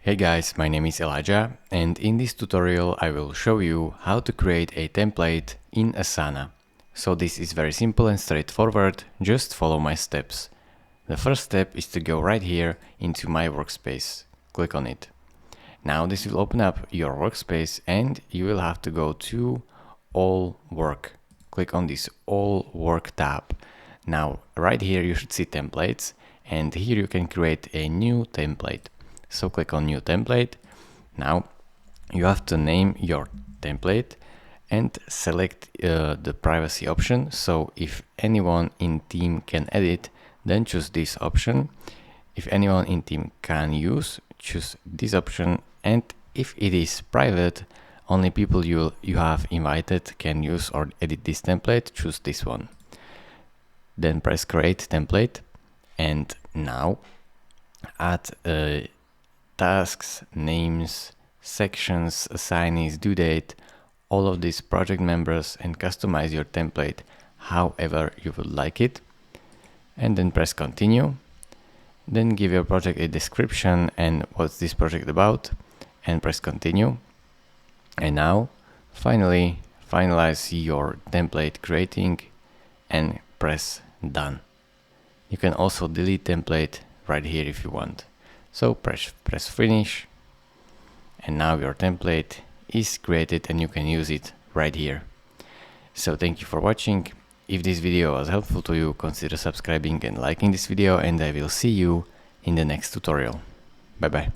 Hey guys, my name is Elijah, and in this tutorial I will show you how to create a template in Asana. So this is very simple and straightforward, just follow my steps. The first step is to go right here into my workspace. Click on it. Now this will open up your workspace and you will have to go to All Work. Click on this All Work tab. Now right here you should see templates, and here you can create a new template. So click on New Template. Now you have to name your template and select the privacy option. So if anyone in team can edit, then choose this option. If anyone in team can use, choose this option. And if it is private, only people you have invited can use or edit this template, choose this one. Then press Create Template, and now add tasks, names, sections, assignees, due date, all of these project members, and customize your template however you would like it. And then press Continue. Then give your project a description and what's this project about, and press Continue. And now finally finalize your template creating and press Done. You can also delete template right here if you want. So press Finish, and now your template is created and you can use it right here. So thank you for watching. If this video was helpful to you, consider subscribing and liking this video, and I will see you in the next tutorial. Bye bye.